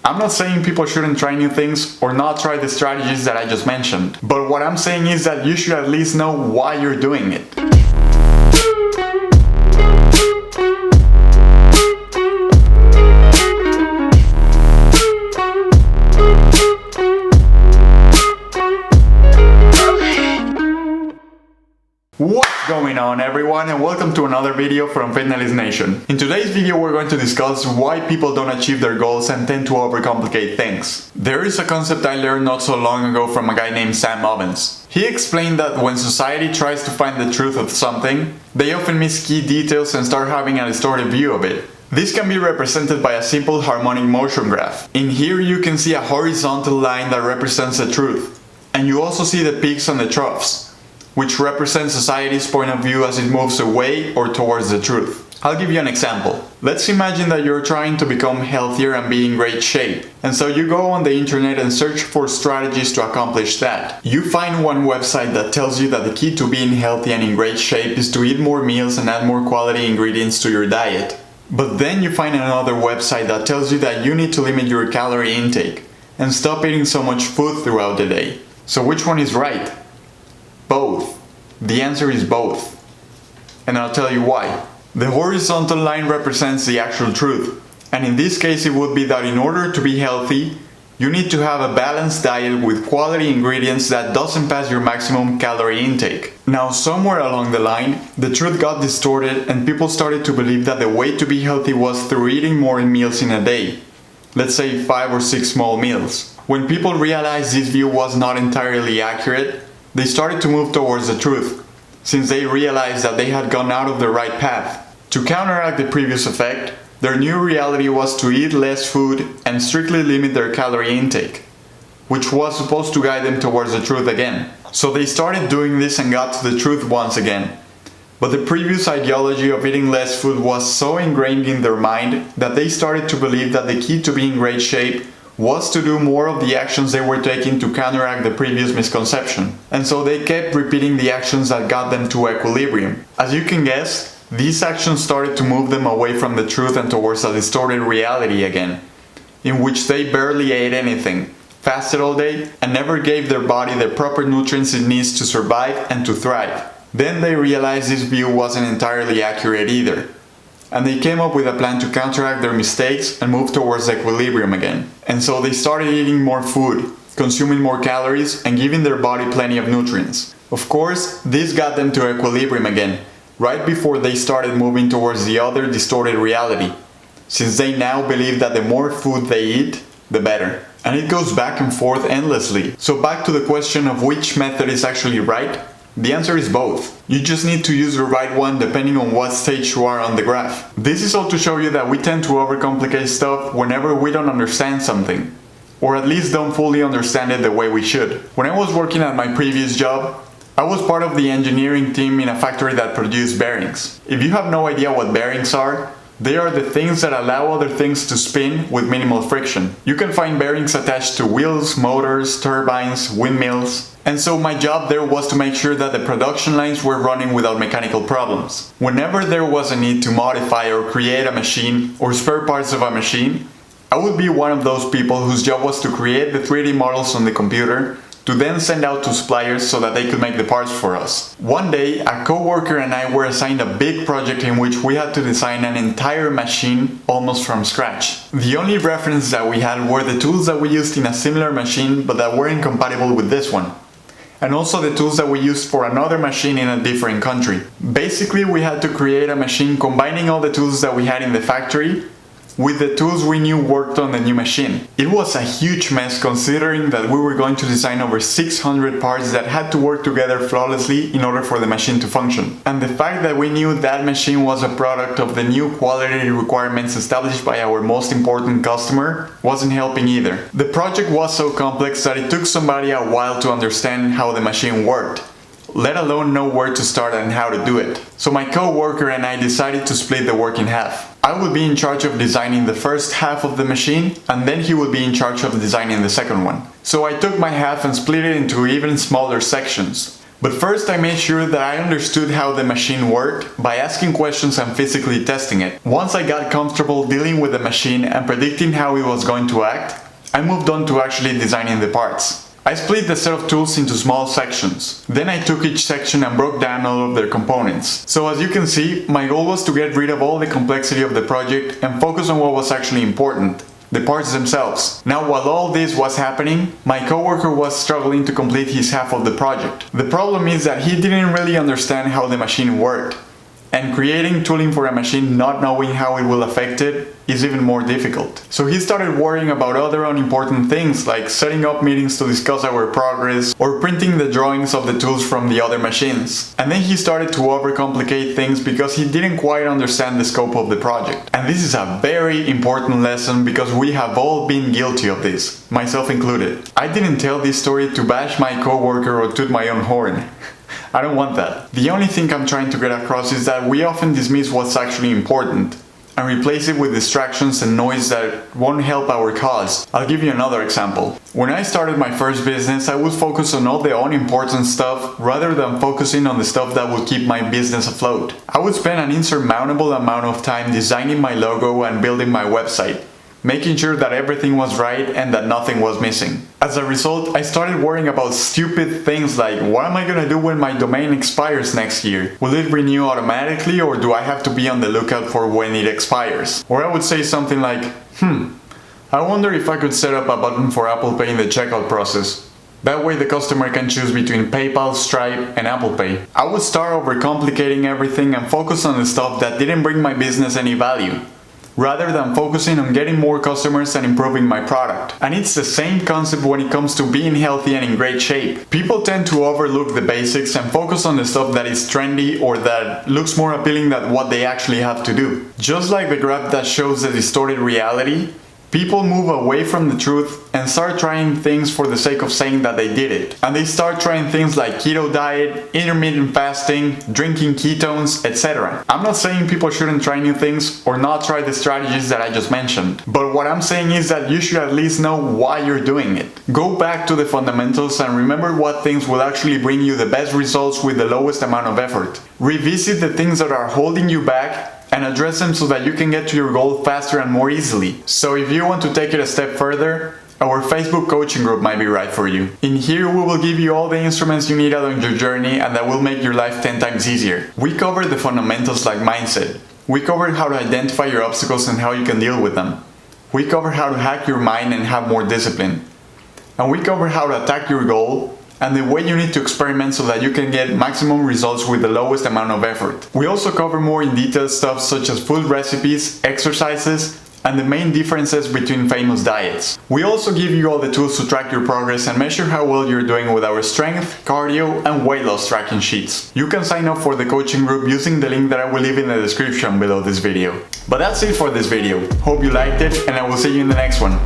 I'm not saying people shouldn't try new things or not try the strategies that I just mentioned, but what I'm saying is that you should at least know why you're doing it. What's going on everyone, and welcome to another video from Fitness Nation. In today's video we're going to discuss why people don't achieve their goals and tend to overcomplicate things. There is a concept I learned not so long ago from a guy named Sam Ovens. He explained that when society tries to find the truth of something, they often miss key details and start having a distorted view of it. This can be represented by a simple harmonic motion graph. In here you can see a horizontal line that represents the truth, and you also see the peaks and the troughs, which represents society's point of view as it moves away or towards the truth. I'll give you an example. Let's imagine that you're trying to become healthier and be in great shape, and so you go on the internet and search for strategies to accomplish that. You find one website that tells you that the key to being healthy and in great shape is to eat more meals and add more quality ingredients to your diet. But then you find another website that tells you that you need to limit your calorie intake and stop eating so much food throughout the day. So which one is right? Both. The answer is both. And I'll tell you why. The horizontal line represents the actual truth. And in this case it would be that in order to be healthy, you need to have a balanced diet with quality ingredients that doesn't pass your maximum calorie intake. Now somewhere along the line, the truth got distorted and people started to believe that the way to be healthy was through eating more meals in a day. Let's say 5 or 6 small meals. When people realized this view was not entirely accurate, they started to move towards the truth, since they realized that they had gone out of the right path. To counteract the previous effect, their new reality was to eat less food and strictly limit their calorie intake, which was supposed to guide them towards the truth again. So they started doing this and got to the truth once again. But the previous ideology of eating less food was so ingrained in their mind that they started to believe that the key to being in great shape was to do more of the actions they were taking to counteract the previous misconception. And so they kept repeating the actions that got them to equilibrium. As you can guess, these actions started to move them away from the truth and towards a distorted reality again, in which they barely ate anything, fasted all day, and never gave their body the proper nutrients it needs to survive and to thrive. Then they realized this view wasn't entirely accurate either, and they came up with a plan to counteract their mistakes and move towards equilibrium again. And so they started eating more food, consuming more calories, and giving their body plenty of nutrients. Of course, this got them to equilibrium again, right before they started moving towards the other distorted reality, since they now believe that the more food they eat, the better. And it goes back and forth endlessly. So back to the question of which method is actually right, the answer is both. You just need to use the right one depending on what stage you are on the graph. This is all to show you that we tend to overcomplicate stuff whenever we don't understand something, or at least don't fully understand it the way we should. When I was working at my previous job, I was part of the engineering team in a factory that produced bearings. If you have no idea what bearings are, they are the things that allow other things to spin with minimal friction. You can find bearings attached to wheels, motors, turbines, windmills. And so my job there was to make sure that the production lines were running without mechanical problems. Whenever there was a need to modify or create a machine or spare parts of a machine, I would be one of those people whose job was to create the 3D models on the computer to then send out to suppliers so that they could make the parts for us. One day, a co-worker and I were assigned a big project in which we had to design an entire machine almost from scratch. The only reference that we had were the tools that we used in a similar machine but that weren't compatible with this one, and also the tools that we used for another machine in a different country. Basically, we had to create a machine combining all the tools that we had in the factory with the tools we knew worked on the new machine. It was a huge mess considering that we were going to design over 600 parts that had to work together flawlessly in order for the machine to function. And the fact that we knew that machine was a product of the new quality requirements established by our most important customer wasn't helping either. The project was so complex that it took somebody a while to understand how the machine worked, let alone know where to start and how to do it. So my co-worker and I decided to split the work in half. I would be in charge of designing the first half of the machine, and then he would be in charge of designing the second one. So I took my half and split it into even smaller sections. But first I made sure that I understood how the machine worked by asking questions and physically testing it. Once I got comfortable dealing with the machine and predicting how it was going to act, I moved on to actually designing the parts. I split the set of tools into small sections. Then I took each section and broke down all of their components. So as you can see, my goal was to get rid of all the complexity of the project and focus on what was actually important: the parts themselves. Now, while all this was happening, my coworker was struggling to complete his half of the project. The problem is that he didn't really understand how the machine worked. And creating tooling for a machine not knowing how it will affect it is even more difficult. So he started worrying about other unimportant things like setting up meetings to discuss our progress or printing the drawings of the tools from the other machines. And then he started to overcomplicate things because he didn't quite understand the scope of the project. And this is a very important lesson because we have all been guilty of this, myself included. I didn't tell this story to bash my coworker or toot my own horn. I don't want that. The only thing I'm trying to get across is that we often dismiss what's actually important and replace it with distractions and noise that won't help our cause. I'll give you another example. When I started my first business, I would focus on all the unimportant stuff rather than focusing on the stuff that would keep my business afloat. I would spend an insurmountable amount of time designing my logo and building my website, making sure that everything was right and that nothing was missing. As a result, I started worrying about stupid things like, what am I gonna do when my domain expires next year? Will it renew automatically, or do I have to be on the lookout for when it expires? Or I would say something like, I wonder if I could set up a button for Apple Pay in the checkout process. That way the customer can choose between PayPal, Stripe, and Apple Pay. I would start overcomplicating everything and focus on the stuff that didn't bring my business any value, rather than focusing on getting more customers and improving my product. And it's the same concept when it comes to being healthy and in great shape. People tend to overlook the basics and focus on the stuff that is trendy or that looks more appealing than what they actually have to do. Just like the graph that shows the distorted reality, people move away from the truth and start trying things for the sake of saying that they did it. And they start trying things like keto diet, intermittent fasting, drinking ketones, etc. I'm not saying people shouldn't try new things or not try the strategies that I just mentioned. But what I'm saying is that you should at least know why you're doing it. Go back to the fundamentals and remember what things will actually bring you the best results with the lowest amount of effort. Revisit the things that are holding you back and address them so that you can get to your goal faster and more easily. So if you want to take it a step further, our Facebook coaching group might be right for you. In here we will give you all the instruments you need along your journey and that will make your life 10 times easier. We cover the fundamentals like mindset. We cover how to identify your obstacles and how you can deal with them. We cover how to hack your mind and have more discipline. And we cover how to attack your goal and the way you need to experiment so that you can get maximum results with the lowest amount of effort. We also cover more in detail stuff such as food recipes, exercises, and the main differences between famous diets. We also give you all the tools to track your progress and measure how well you're doing with our strength, cardio, and weight loss tracking sheets. You can sign up for the coaching group using the link that I will leave in the description below this video. But that's it for this video. Hope you liked it, and I will see you in the next one.